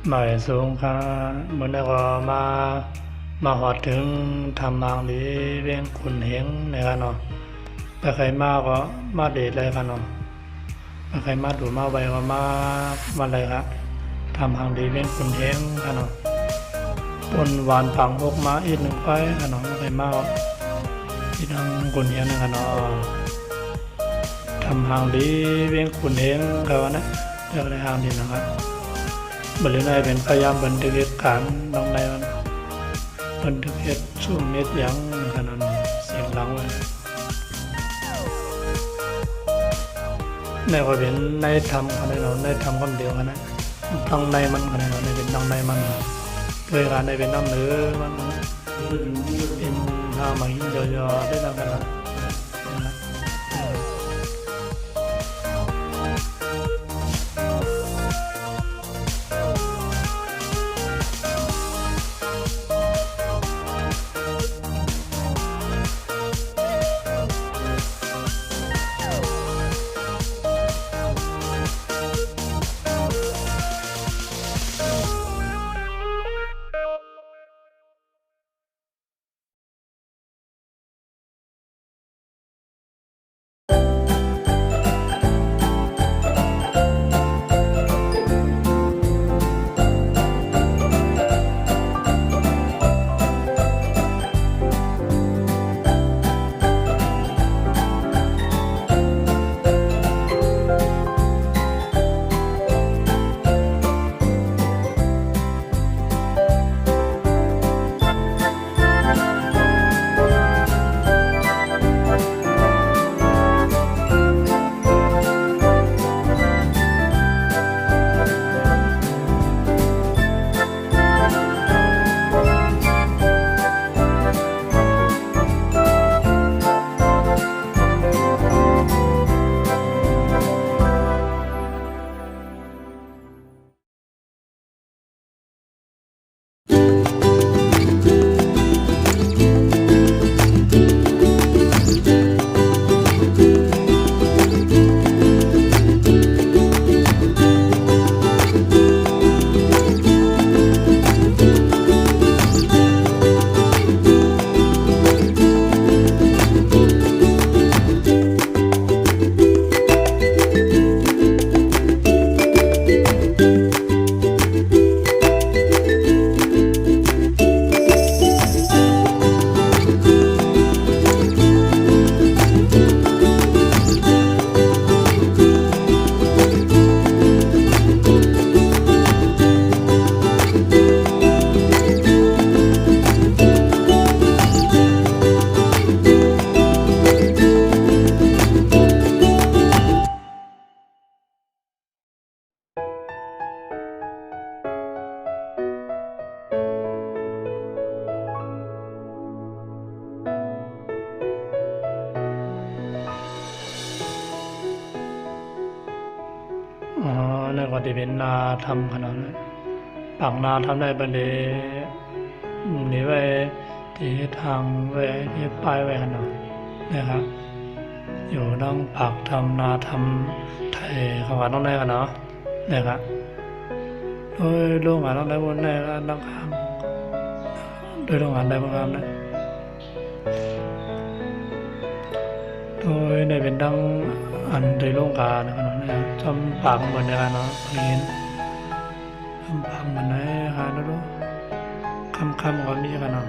หน่อยสูงค่ะเมื่อนั้นก็มาหอดถึงทำบางดีเวียงขุนเหงนะครับเนาะถ้าใครมาก็มาเดทเลยครับเนาะถ้าใครมาดูมาไวก็มาเลยครับทำบางดีเวียงขุนเหงครับเนาะบนหวานผังพกมาอีกหนึ่งไปครับเนาะถ้าใครมาก็ที่ทางขุนเหงนะครับเนาะทำบางดีเวียงขุนเหงครับวันนั้นเรียกอะไรทางดีนะครับบริเวณไหนเป็นพยายามบันทึกเหตุการณ์ตรงไหนมันบันทึกเหตุช่วงเม็ดยังขนาดเสียงดังเลยในก็เป็นในทำขนาดเราในทำคนเดียวขนาดต้องในมันขนาดเราในเป็นต้องในมันเลยการในเป็นน้ำเนื้อมันเป็นทางมาหินยอๆได้ทำกันนะอ๋อนั่นก็จะเป็นนาทำขนาดนั้นปากนาทำได้บันเดนี่ไว้ที่ทางไว้ที่ป้ายไว้ขนาดนะครับอยู่ต้องปักทำนาทำไทยขวานต้องได้กันเนาะนะครับโดยโรงงานต้องได้บนได้ก็ต้องข้างโดยโรงงานได้บางคำนะโดยในเป็นดังอันโดยโรงงานนะครับนะจำปากเหมือนกันเนาะนี่จำปากเหมือนไหนครับนะลูกคำก่อนนี้กันเนาะ